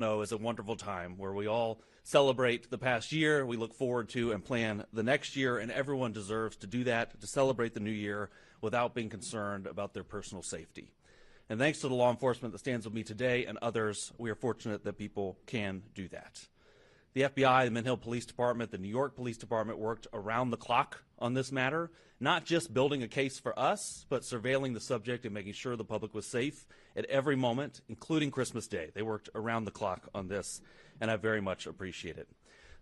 know is a wonderful time where we all celebrate the past year, we look forward to and plan the next year, and everyone deserves to do that, to celebrate the new year without being concerned about their personal safety. And thanks to the law enforcement that stands with me today and others, we are fortunate that people can do that. The FBI, the Mint Hill Police Department, the New York Police Department worked around the clock on this matter, not just building a case for us, but surveilling the subject and making sure the public was safe at every moment, including Christmas Day. They worked around the clock on this, and I very much appreciate it.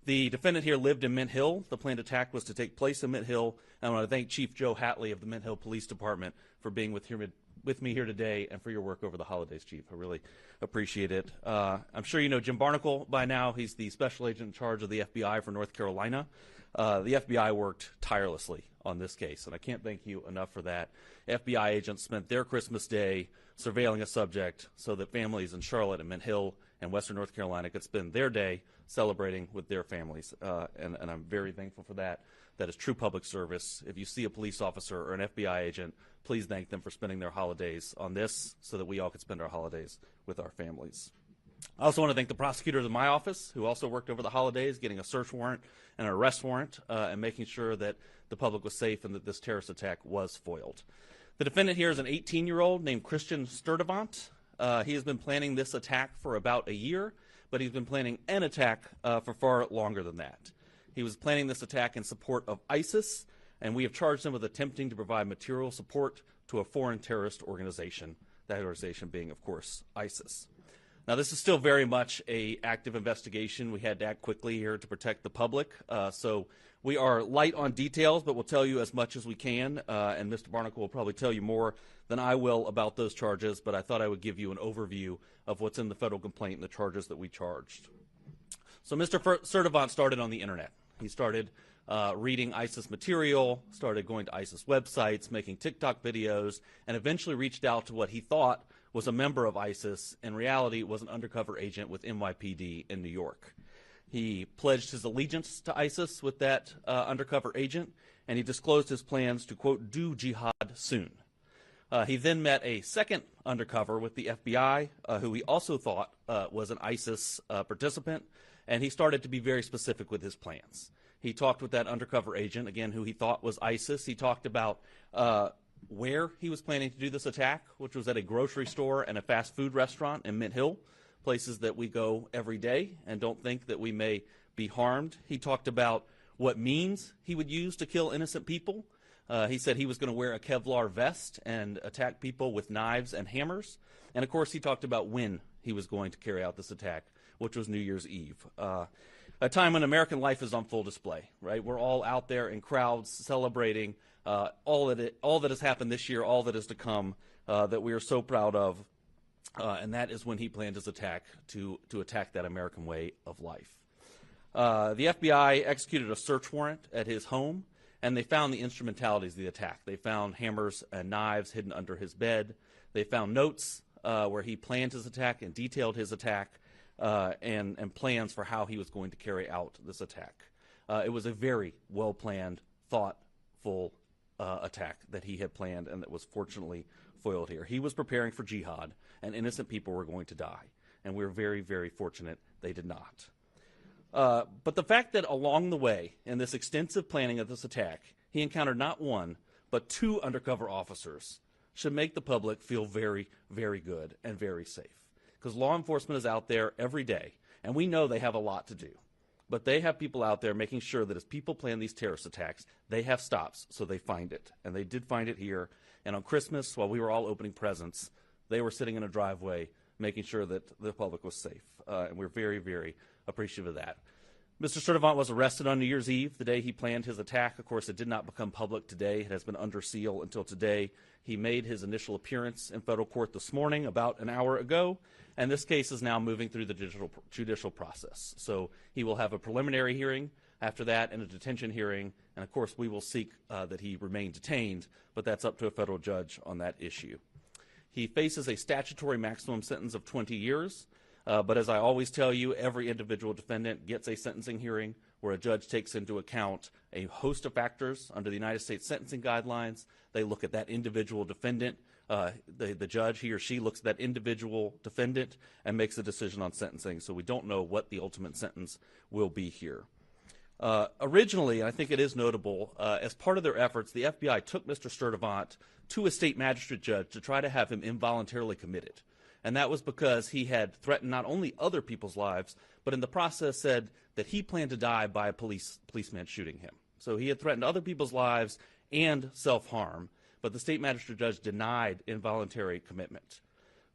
The defendant here lived in Mint Hill. The planned attack was to take place in Mint Hill. And I want to thank Chief Joe Hatley of the Mint Hill Police Department for being with me here today and for your work over the holidays, Chief. I really appreciate it. I'm sure you know Jim Barnacle by now. He's the special agent in charge of the FBI for North Carolina. The FBI worked tirelessly on this case, and I can't thank you enough for that. FBI agents spent their Christmas Day surveilling a subject so that families in Charlotte and Mint Hill and Western North Carolina could spend their day celebrating with their families, and I'm very thankful for that. That is true public service. If you see a police officer or an FBI agent, please thank them for spending their holidays on this so that we all could spend our holidays with our families. I also want to thank the prosecutors in my office who also worked over the holidays getting a search warrant and an arrest warrant and making sure that the public was safe and that this terrorist attack was foiled. The defendant here is an 18-year-old named Christian Sturdivant. He has been planning this attack for about a year, but he's been planning an attack for far longer than that. He was planning this attack in support of ISIS, and we have charged him with attempting to provide material support to a foreign terrorist organization, that organization being, of course, ISIS. Now, this is still very much an active investigation. We had to act quickly here to protect the public, so we are light on details, but we'll tell you as much as we can, and Mr. Barnacle will probably tell you more than I will about those charges, but I thought I would give you an overview of what's in the federal complaint and the charges that we charged. So Mr. Sturdivant started on the internet. He started reading ISIS material, started going to ISIS websites, making TikTok videos, and eventually reached out to what he thought was a member of ISIS. In reality, was an undercover agent with NYPD in New York. He pledged his allegiance to ISIS with that undercover agent, and he disclosed his plans to, quote, do jihad soon. He then met a second undercover with the FBI, who he also thought was an ISIS participant, and he started to be very specific with his plans. He talked with that undercover agent, again, who he thought was ISIS. He talked about where he was planning to do this attack, which was at a grocery store and a fast food restaurant in Mint Hill, places that we go every day and don't think that we may be harmed. He talked about what means he would use to kill innocent people. He said he was going to wear a Kevlar vest and attack people with knives and hammers. And, of course, he talked about when he was going to carry out this attack, which was New Year's Eve. A time when American life is on full display, right? We're all out there in crowds celebrating all that has happened this year, all that is to come, that we are so proud of. And that is when he planned his attack to attack that American way of life. The FBI executed a search warrant at his home, and they found the instrumentalities of the attack. They found hammers and knives hidden under his bed. They found notes where he planned his attack and detailed his attack, and plans for how he was going to carry out this attack. It was a very well-planned, thoughtful attack that he had planned and that was fortunately foiled here. He was preparing for jihad, and innocent people were going to die, and we're very, very fortunate they did not. But the fact that along the way, in this extensive planning of this attack, he encountered not one, but two undercover officers should make the public feel very, very good and very safe. Because law enforcement is out there every day, and we know they have a lot to do. But they have people out there making sure that as people plan these terrorist attacks, they have stops so they find it. And they did find it here. And on Christmas, while we were all opening presents, they were sitting in a driveway making sure that the public was safe. And we're very, very appreciative of that. Mr. Sturdivant was arrested on New Year's Eve, the day he planned his attack. Of course, it did not become public today. It has been under seal until today. He made his initial appearance in federal court this morning, about an hour ago, and this case is now moving through the judicial process. So he will have a preliminary hearing after that and a detention hearing, and of course we will seek that he remain detained, but that's up to a federal judge on that issue. He faces a statutory maximum sentence of 20 years. But as I always tell you, every individual defendant gets a sentencing hearing where a judge takes into account a host of factors under the United States sentencing guidelines. They look at that individual defendant The judge, he or she, looks at that individual defendant and makes a decision on sentencing, so we don't know what the ultimate sentence will be here. Originally, I think it is notable, as part of their efforts, the FBI took Mr. Sturdivant to a state magistrate judge to try to have him involuntarily committed. And that was because he had threatened not only other people's lives, but in the process said that he planned to die by a policeman shooting him. So he had threatened other people's lives and self-harm, but the state magistrate judge denied involuntary commitment.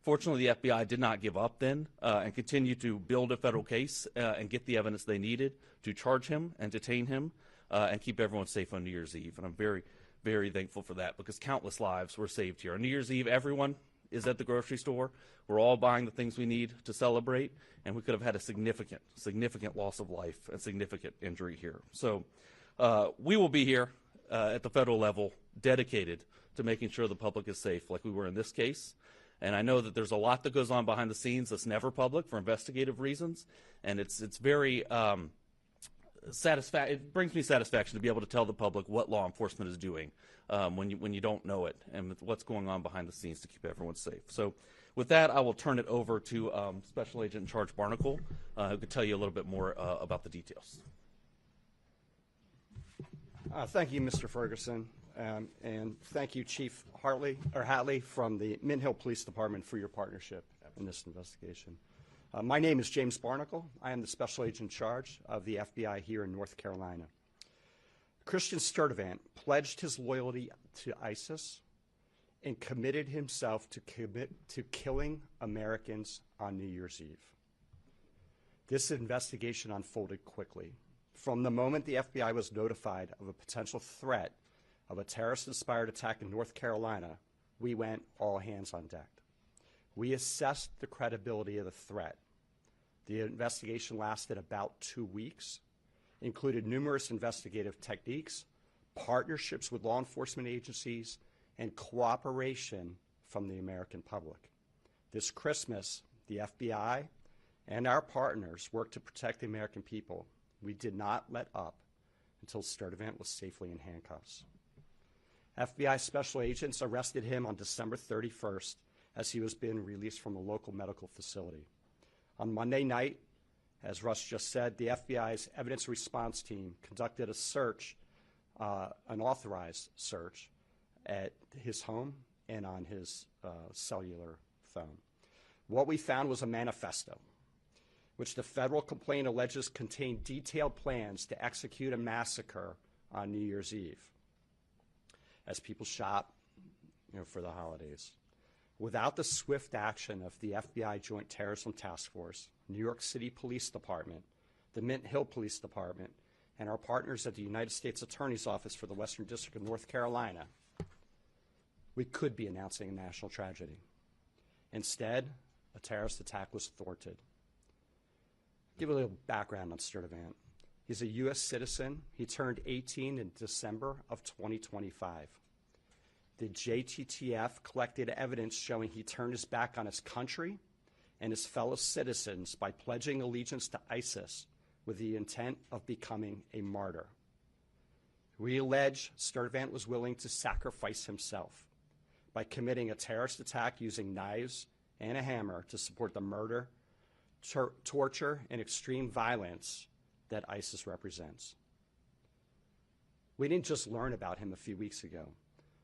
Fortunately, the FBI did not give up then and continued to build a federal case and get the evidence they needed to charge him and detain him and keep everyone safe on New Year's Eve. And I'm very, very thankful for that, because countless lives were saved here. On New Year's Eve, everyone is at the grocery store. We're all buying the things we need to celebrate, and we could have had a significant, significant loss of life and significant injury here. So we will be here at the federal level dedicated to making sure the public is safe, like we were in this case. And I know that there's a lot that goes on behind the scenes that's never public for investigative reasons, and it's very it brings me satisfaction to be able to tell the public what law enforcement is doing when you don't know it, and what's going on behind the scenes to keep everyone safe. So with that, I will turn it over to Special Agent in Charge Barnacle, who can tell you a little bit more about the details. Thank you, Mr. Ferguson, and thank you, Chief Hatley from the Mint Hill Police Department, for your partnership in this investigation. My name is James Barnacle. I am the Special Agent in Charge of the FBI here in North Carolina. Christian Sturdivant pledged his loyalty to ISIS and committed himself to killing Americans on New Year's Eve. This investigation unfolded quickly. From the moment the FBI was notified of a potential threat of a terrorist-inspired attack in North Carolina, we went all hands on deck. We assessed the credibility of the threat. The investigation lasted about 2 weeks, included numerous investigative techniques, partnerships with law enforcement agencies, and cooperation from the American public. This Christmas, the FBI and our partners worked to protect the American people. We did not let up until Sturdivant was safely in handcuffs. FBI special agents arrested him on December 31st as he was being released from a local medical facility. On Monday night, as Russ just said, the FBI's evidence response team conducted a search, an authorized search, at his home and on his cellular phone. What we found was a manifesto, which the federal complaint alleges contained detailed plans to execute a massacre on New Year's Eve as people shop, for the holidays. Without the swift action of the FBI Joint Terrorism Task Force, New York City Police Department, the Mint Hill Police Department, and our partners at the United States Attorney's Office for the Western District of North Carolina, we could be announcing a national tragedy. Instead, a terrorist attack was thwarted. Give a little background on Sturdivant. He's a U.S. citizen. He turned 18 in December of 2025. The JTTF collected evidence showing he turned his back on his country and his fellow citizens by pledging allegiance to ISIS with the intent of becoming a martyr. We allege Sturdivant was willing to sacrifice himself by committing a terrorist attack using knives and a hammer to support the murder, torture, and extreme violence that ISIS represents. We didn't just learn about him a few weeks ago.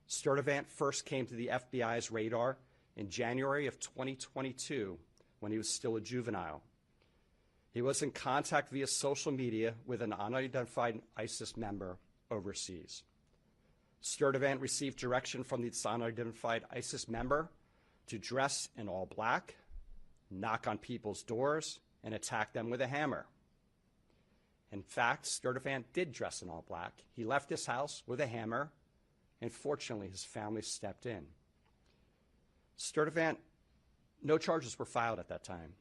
Sturdivant first came to the FBI's radar in January of 2022 when he was still a juvenile. He was in contact via social media with an unidentified ISIS member overseas. Sturdivant received direction from this unidentified ISIS member to dress in all black, knock on people's doors, and attack them with a hammer. In fact, Sturdivant did dress in all black. He left his house with a hammer, and fortunately, his family stepped in. Sturdivant, no charges were filed at that time.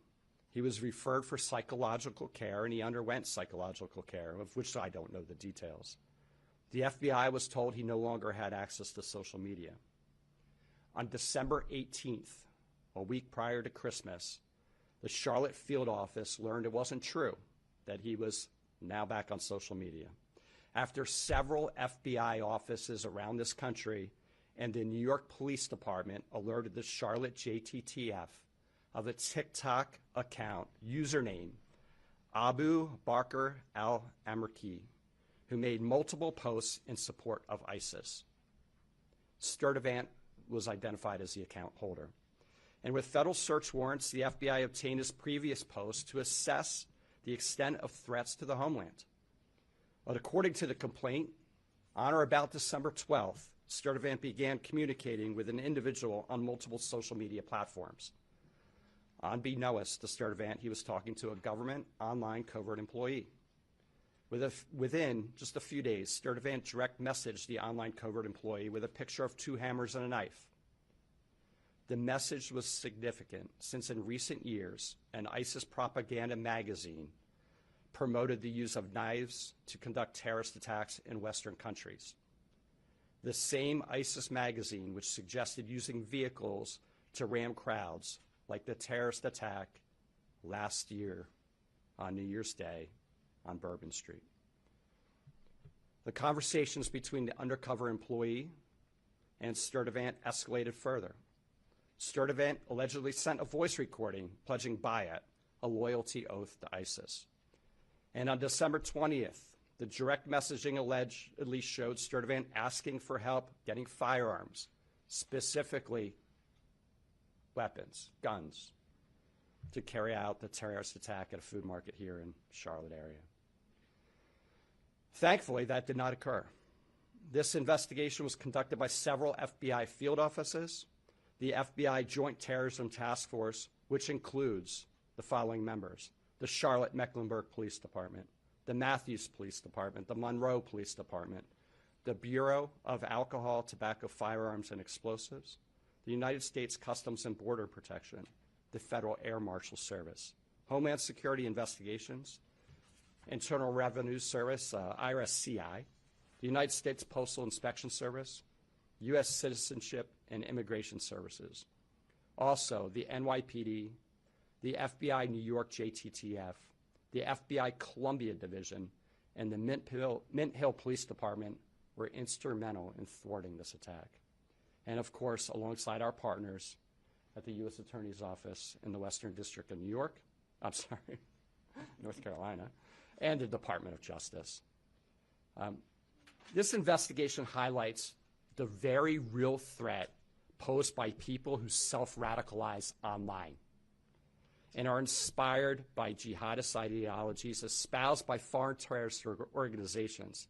He was referred for psychological care, and he underwent psychological care, of which I don't know the details. The FBI was told he no longer had access to social media. On December 18th, a week prior to Christmas, the Charlotte field office learned it wasn't true, that he was now back on social media. After several FBI offices around this country and the New York Police Department alerted the Charlotte JTTF of a TikTok account username Abu Bakr al-Amirki, who made multiple posts in support of ISIS. Sturdivant was identified as the account holder. And with federal search warrants, the FBI obtained his previous posts to assess the extent of threats to the homeland. But according to the complaint, on or about December 12th, Sturdivant began communicating with an individual on multiple social media platforms. Unbeknownst to Sturdivant, he was talking to a government online covert employee. Within just a few days, Sturdivant direct messaged the online covert employee with a picture of 2 hammers and a knife. The message was significant since in recent years, an ISIS propaganda magazine promoted the use of knives to conduct terrorist attacks in Western countries. The same ISIS magazine which suggested using vehicles to ram crowds, like the terrorist attack last year on New Year's Day on Bourbon Street. The conversations between the undercover employee and Sturdivant escalated further. Sturdivant allegedly sent a voice recording pledging Bayat, a loyalty oath to ISIS. And on December 20th, the direct messaging allegedly showed Sturdivant asking for help getting firearms, specifically weapons, guns, to carry out the terrorist attack at a food market here in Charlotte area. Thankfully, that did not occur. This investigation was conducted by several FBI field offices, the FBI Joint Terrorism Task Force, which includes the following members: the Charlotte Mecklenburg Police Department, the Matthews Police Department, the Monroe Police Department, the Bureau of Alcohol, Tobacco, Firearms, and Explosives, the United States Customs and Border Protection, the Federal Air Marshal Service, Homeland Security Investigations, Internal Revenue Service, IRS-CI, the United States Postal Inspection Service, U.S. Citizenship and Immigration Services. Also, the NYPD, the FBI New York JTTF, the FBI Columbia Division, and the Mint Hill Police Department were instrumental in thwarting this attack. And of course, alongside our partners at the U.S. Attorney's Office in the Western District of North Carolina, and the Department of Justice. This investigation highlights the very real threat posed by people who self-radicalize online and are inspired by jihadist ideologies espoused by foreign terrorist organizations.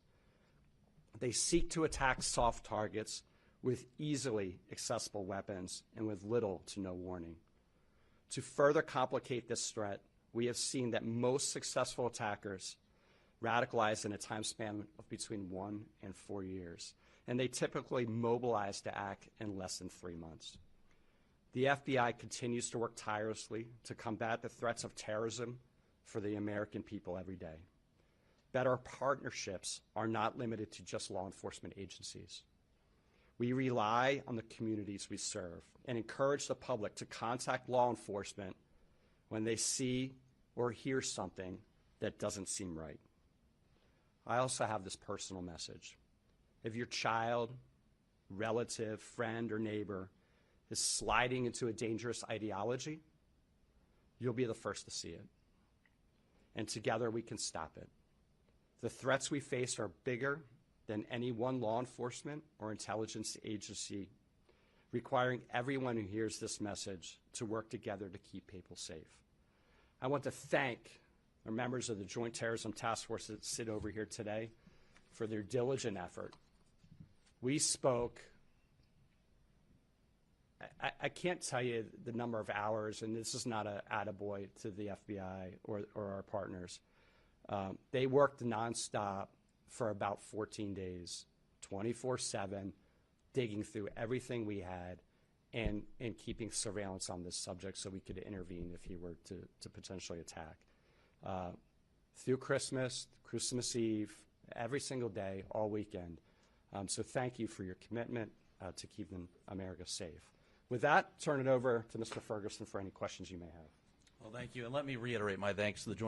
They seek to attack soft targets with easily accessible weapons and with little to no warning. To further complicate this threat, we have seen that most successful attackers radicalize in a time span of between 1 and 4 years, and they typically mobilize to act in less than 3 months. The FBI continues to work tirelessly to combat the threats of terrorism for the American people every day. But our partnerships are not limited to just law enforcement agencies. We rely on the communities we serve and encourage the public to contact law enforcement when they see or hear something that doesn't seem right. I also have this personal message. If your child, relative, friend, or neighbor is sliding into a dangerous ideology, you'll be the first to see it. And together we can stop it. The threats we face are bigger than any one law enforcement or intelligence agency, requiring everyone who hears this message to work together to keep people safe. I want to thank our members of the Joint Terrorism Task Force that sit over here today for their diligent effort. We spoke, I can't tell you the number of hours, and this is not an attaboy to the FBI or our partners. They worked nonstop for about 14 days, 24/7, digging through everything we had and keeping surveillance on this subject so we could intervene if he were to potentially attack. Through Christmas Eve, every single day, all weekend. So thank you for your commitment to keeping America safe. With that, turn it over to Mr. Ferguson for any questions you may have. Well, thank you. And let me reiterate my thanks to the Joint